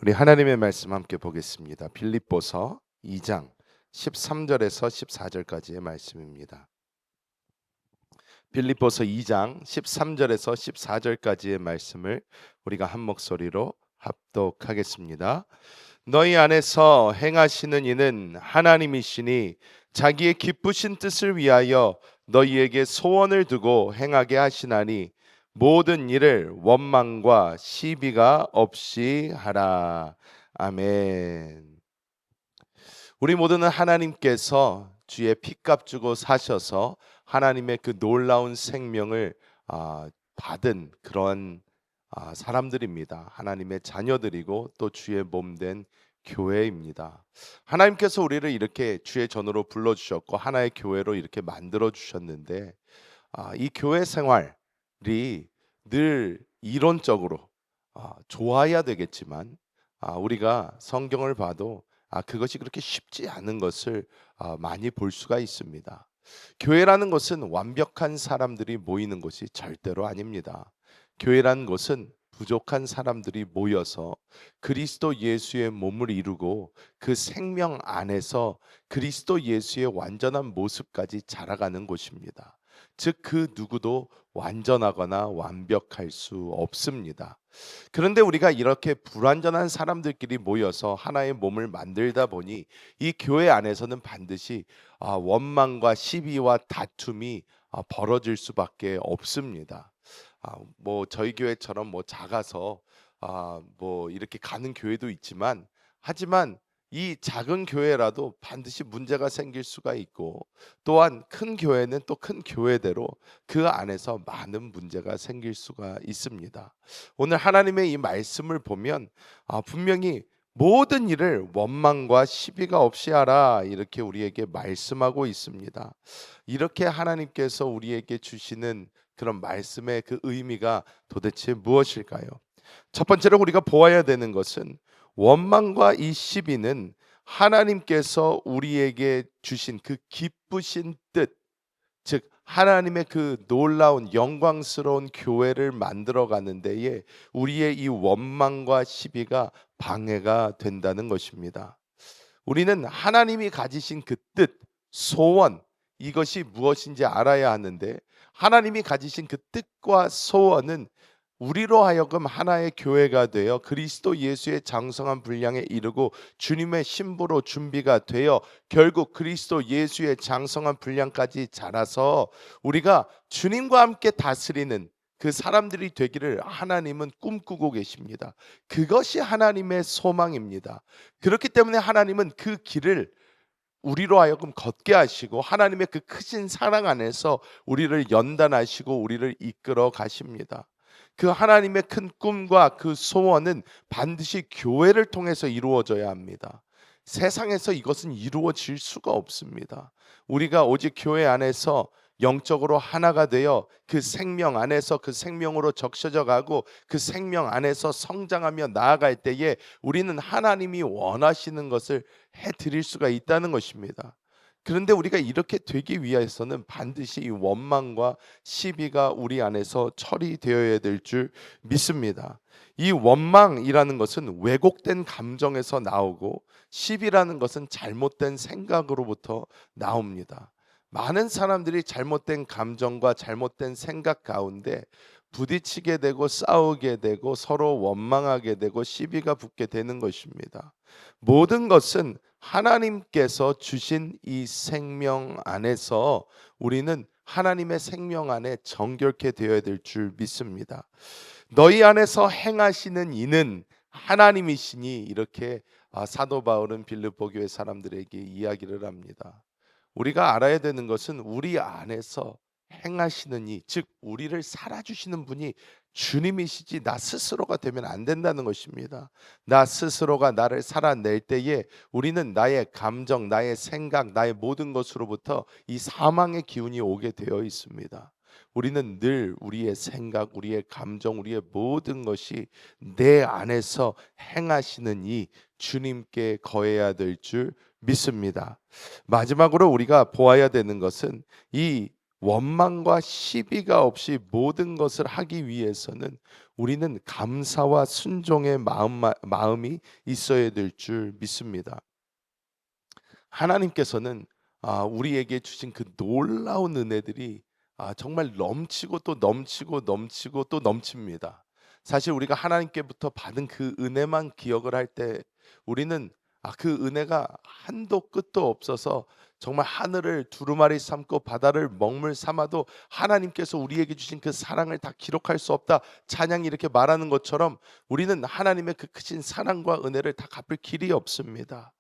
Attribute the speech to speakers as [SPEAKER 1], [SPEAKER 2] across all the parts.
[SPEAKER 1] 우리 하나님의 말씀 함께 보겠습니다. 빌립보서 2장 13절에서 14절까지의 말씀입니다. 빌립보서 2장 13절에서 14절까지의 말씀을 우리가 한 목소리로 합독하겠습니다. 너희 안에서 행하시는 이는 하나님이시니 자기의 기쁘신 뜻을 위하여 너희에게 소원을 두고 행하게 하시나니 모든 일을 원망과 시비가 없이 하라. 아멘. 우리 모두는 하나님께서 주의 피값 주고 사셔서 하나님의 그 놀라운 생명을 받은 그런 사람들입니다. 하나님의 자녀들이고 또 주의 몸된 교회입니다. 하나님께서 우리를 이렇게 주의 전으로 불러주셨고 하나의 교회로 이렇게 만들어 주셨는데 이 교회 생활이 늘 이론적으로 좋아야 되겠지만 우리가 성경을 봐도 그것이 그렇게 쉽지 않은 것을 많이 볼 수가 있습니다. 교회라는 것은 완벽한 사람들이 모이는 곳이 절대로 아닙니다. 교회라는 것은 부족한 사람들이 모여서 그리스도 예수의 몸을 이루고 그 생명 안에서 그리스도 예수의 완전한 모습까지 자라가는 곳입니다. 즉 그 누구도 완전하거나 완벽할 수 없습니다. 그런데 우리가 이렇게 불완전한 사람들끼리 모여서 하나의 몸을 만들다 보니 이 교회 안에서는 반드시 원망과 시비와 다툼이 벌어질 수밖에 없습니다. 뭐 저희 교회처럼 뭐 작아서 뭐 이렇게 가는 교회도 있지만 하지만 이 작은 교회라도 반드시 문제가 생길 수가 있고 또한 큰 교회는 또 큰 교회대로 그 안에서 많은 문제가 생길 수가 있습니다. 오늘 하나님의 이 말씀을 보면 분명히 모든 일을 원망과 시비가 없이 하라 이렇게 우리에게 말씀하고 있습니다. 이렇게 하나님께서 우리에게 주시는 그런 말씀의 그 의미가 도대체 무엇일까요? 첫 번째로 우리가 보아야 되는 것은 원망과 이 시비는 하나님께서 우리에게 주신 그 기쁘신 뜻, 즉 하나님의 그 놀라운 영광스러운 교회를 만들어 가는 데에 우리의 이 원망과 시비가 방해가 된다는 것입니다. 우리는 하나님이 가지신 그 뜻, 소원 이것이 무엇인지 알아야 하는데 하나님이 가지신 그 뜻과 소원은 우리로 하여금 하나의 교회가 되어 그리스도 예수의 장성한 분량에 이르고 주님의 신부로 준비가 되어 결국 그리스도 예수의 장성한 분량까지 자라서 우리가 주님과 함께 다스리는 그 사람들이 되기를 하나님은 꿈꾸고 계십니다. 그것이 하나님의 소망입니다. 그렇기 때문에 하나님은 그 길을 우리로 하여금 걷게 하시고 하나님의 그 크신 사랑 안에서 우리를 연단하시고 우리를 이끌어 가십니다. 그 하나님의 큰 꿈과 그 소원은 반드시 교회를 통해서 이루어져야 합니다. 세상에서 이것은 이루어질 수가 없습니다. 우리가 오직 교회 안에서 영적으로 하나가 되어 그 생명 안에서 그 생명으로 적셔져 가고 그 생명 안에서 성장하며 나아갈 때에 우리는 하나님이 원하시는 것을 해드릴 수가 있다는 것입니다. 그런데 우리가 이렇게 되기 위해서는 반드시 이 원망과 시비가 우리 안에서 처리되어야 될 줄 믿습니다. 이 원망이라는 것은 왜곡된 감정에서 나오고 시비라는 것은 잘못된 생각으로부터 나옵니다. 많은 사람들이 잘못된 감정과 잘못된 생각 가운데 부딪히게 되고 싸우게 되고 서로 원망하게 되고 시비가 붙게 되는 것입니다. 모든 것은 하나님께서 주신 이 생명 안에서 우리는 하나님의 생명 안에 정결케 되어야 될 줄 믿습니다. 너희 안에서 행하시는 이는 하나님이시니 이렇게 사도 바울은 빌립보 교회 사람들에게 이야기를 합니다. 우리가 알아야 되는 것은 우리 안에서 행하시는 이, 즉 우리를 살아주시는 분이 주님이시지 나 스스로가 되면 안 된다는 것입니다. 나 스스로가 나를 살아낼 때에 우리는 나의 감정, 나의 생각, 나의 모든 것으로부터 이 사망의 기운이 오게 되어 있습니다. 우리는 늘 우리의 생각, 우리의 감정, 우리의 모든 것이 내 안에서 행하시는 이 주님께 거해야 될 줄 믿습니다. 마지막으로 우리가 보아야 되는 것은 이 원망과 시비가 없이 모든 것을 하기 위해서는 우리는 감사와 순종의 마음이 있어야 될 줄 믿습니다. 하나님께서는 우리에게 주신 그 놀라운 은혜들이 정말 넘치고 또 넘치고 넘치고 또 넘칩니다. 사실 우리가 하나님께부터 받은 그 은혜만 기억을 할 때 우리는 그 은혜가 한도 끝도 없어서 정말 하늘을 두루마리 삼고 바다를 먹물 삼아도 하나님께서 우리에게 주신 그 사랑을 다 기록할 수 없다. 찬양이 이렇게 말하는 것처럼 우리는 하나님의 그 크신 사랑과 은혜를 다 갚을 길이 없습니다.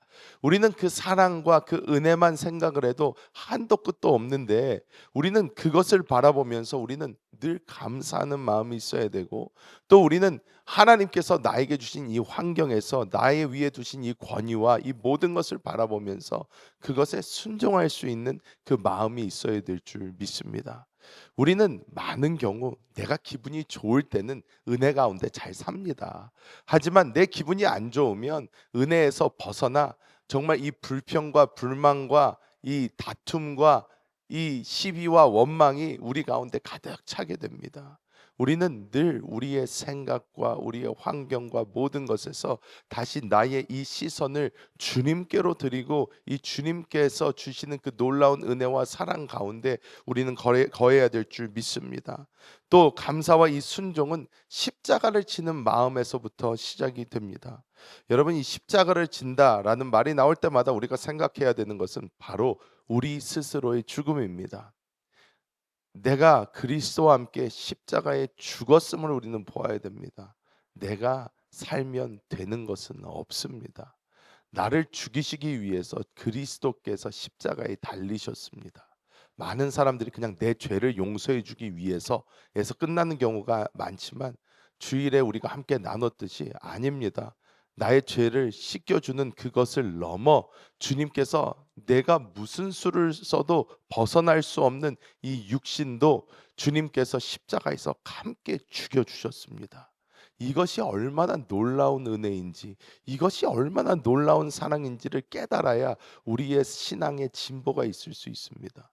[SPEAKER 1] 우리는 그 사랑과 그 은혜만 생각을 해도 한도 끝도 없는데 우리는 그것을 바라보면서 우리는 늘 감사하는 마음이 있어야 되고 또 우리는 하나님께서 나에게 주신 이 환경에서 나의 위에 두신 이 권위와 이 모든 것을 바라보면서 그것에 순종할 수 있는 그 마음이 있어야 될 줄 믿습니다. 우리는 많은 경우 내가 기분이 좋을 때는 은혜 가운데 잘 삽니다. 하지만 내 기분이 안 좋으면 은혜에서 벗어나 정말 이 불평과 불만과 이 다툼과 이 시비와 원망이 우리 가운데 가득 차게 됩니다. 우리는 늘 우리의 생각과 우리의 환경과 모든 것에서 다시 나의 이 시선을 주님께로 드리고 이 주님께서 주시는 그 놀라운 은혜와 사랑 가운데 우리는 거해야 될 줄 믿습니다. 또 감사와 이 순종은 십자가를 지는 마음에서부터 시작이 됩니다. 여러분, 이 십자가를 진다라는 말이 나올 때마다 우리가 생각해야 되는 것은 바로 우리 스스로의 죽음입니다. 내가 그리스도와 함께 십자가에 죽었음을 우리는 보아야 됩니다. 내가 살면 되는 것은 없습니다. 나를 죽이시기 위해서 그리스도께서 십자가에 달리셨습니다. 많은 사람들이 그냥 내 죄를 용서해 주기 위해서에서 끝나는 경우가 많지만 주일에 우리가 함께 나눴듯이 아닙니다. 나의 죄를 씻겨주는 그것을 넘어 주님께서 내가 무슨 수를 써도 벗어날 수 없는 이 육신도 주님께서 십자가에서 함께 죽여주셨습니다. 이것이 얼마나 놀라운 은혜인지, 이것이 얼마나 놀라운 사랑인지를 깨달아야 우리의 신앙의 진보가 있을 수 있습니다.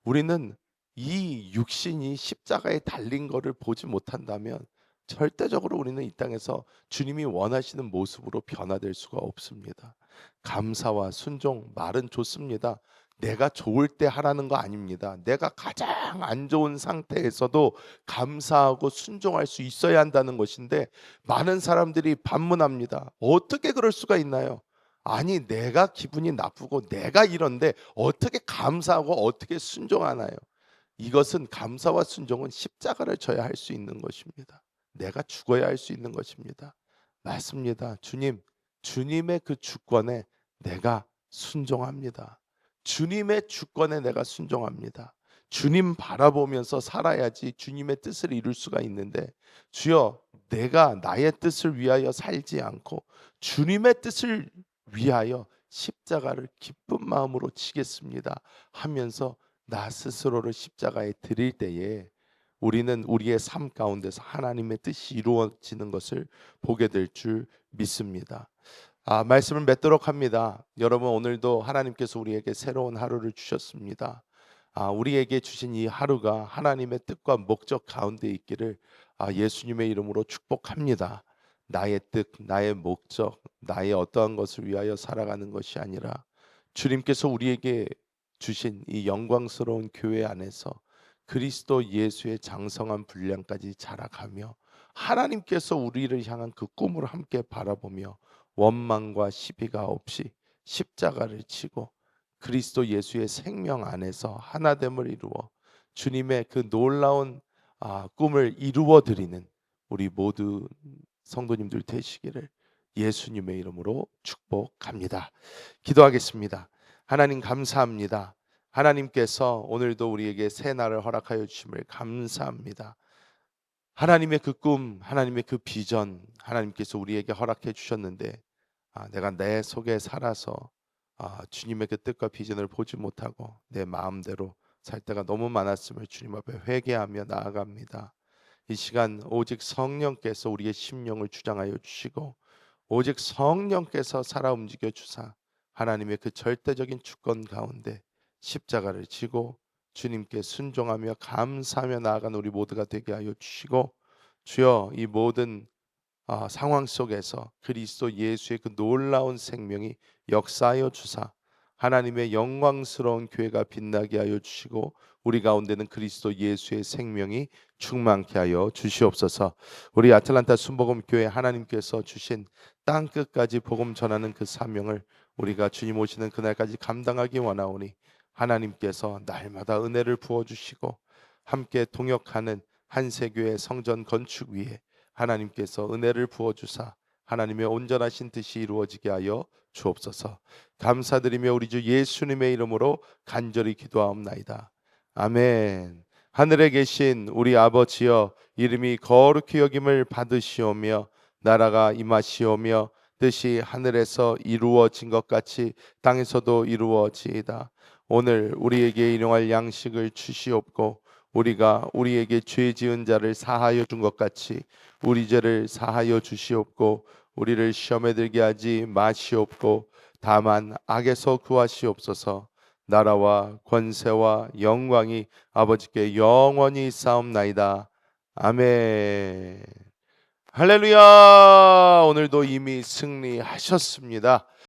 [SPEAKER 1] 우리는 이 육신이 십자가에 달린 것을 보지 못한다면 절대적으로 우리는 이 땅에서 주님이 원하시는 모습으로 변화될 수가 없습니다. 감사와 순종 말은 좋습니다. 내가 좋을 때 하라는 거 아닙니다. 내가 가장 안 좋은 상태에서도 감사하고 순종할 수 있어야 한다는 것인데 많은 사람들이 반문합니다. 어떻게 그럴 수가 있나요? 아니, 내가 기분이 나쁘고 내가 이런데 어떻게 감사하고 어떻게 순종하나요? 이것은 감사와 순종은 십자가를 져야 할 수 있는 것입니다. 내가 죽어야 할 수 있는 것입니다. 맞습니다. 주님의 그 주권에 내가 순종합니다. 주님의 주권에 내가 순종합니다. 주님 바라보면서 살아야지 주님의 뜻을 이룰 수가 있는데 주여 내가 나의 뜻을 위하여 살지 않고 주님의 뜻을 위하여 십자가를 기쁜 마음으로 지겠습니다 하면서 나 스스로를 십자가에 드릴 때에 우리는 우리의 삶 가운데서 하나님의 뜻이 이루어지는 것을 보게 될 줄 믿습니다. 말씀을 맺도록 합니다. 여러분, 오늘도 하나님께서 우리에게 새로운 하루를 주셨습니다. 우리에게 주신 이 하루가 하나님의 뜻과 목적 가운데 있기를 예수님의 이름으로 축복합니다. 나의 뜻, 나의 목적, 나의 어떠한 것을 위하여 살아가는 것이 아니라 주님께서 우리에게 주신 이 영광스러운 교회 안에서 그리스도 예수의 장성한 분량까지 자라가며 하나님께서 우리를 향한 그 꿈을 함께 바라보며 원망과 시비가 없이 십자가를 치고 그리스도 예수의 생명 안에서 하나됨을 이루어 주님의 그 놀라운 꿈을 이루어 드리는 우리 모두 성도님들 되시기를 예수님의 이름으로 축복합니다. 기도하겠습니다. 하나님 감사합니다. 하나님께서 오늘도 우리에게 새 날을 허락하여 주심을 감사합니다. 하나님의 그 꿈, 하나님의 그 비전, 하나님께서 우리에게 허락해 주셨는데 내가 내 속에 살아서 주님의 그 뜻과 비전을 보지 못하고 내 마음대로 살 때가 너무 많았음을 주님 앞에 회개하며 나아갑니다. 이 시간 오직 성령께서 우리의 심령을 주장하여 주시고 오직 성령께서 살아 움직여 주사 하나님의 그 절대적인 주권 가운데 십자가를 지고 주님께 순종하며 감사하며 나아가는 우리 모두가 되게 하여 주시고, 주여 이 모든 상황 속에서 그리스도 예수의 그 놀라운 생명이 역사하여 주사 하나님의 영광스러운 교회가 빛나게 하여 주시고, 우리 가운데는 그리스도 예수의 생명이 충만케 하여 주시옵소서. 우리 아틀란타 순복음 교회 하나님께서 주신 땅 끝까지 복음 전하는 그 사명을 우리가 주님 오시는 그날까지 감당하기 원하오니, 하나님께서 날마다 은혜를 부어 주시고 함께 동역하는 한세교회 성전 건축 위에 하나님께서 은혜를 부어 주사 하나님의 온전하신 뜻이 이루어지게 하여 주옵소서. 감사드리며 우리 주 예수님의 이름으로 간절히 기도하옵나이다. 아멘. 하늘에 계신 우리 아버지여, 이름이 거룩히 여김을 받으시오며 나라가 임하시오며 뜻이 하늘에서 이루어진 것 같이 땅에서도 이루어지이다. 오늘 우리에게 일용할 양식을 주시옵고, 우리가 우리에게 죄 지은 자를 사하여 준 것 같이 우리 죄를 사하여 주시옵고, 우리를 시험에 들게 하지 마시옵고 다만 악에서 구하시옵소서. 나라와 권세와 영광이 아버지께 영원히 싸움나이다. 아멘. 할렐루야. 오늘도 이미 승리하셨습니다.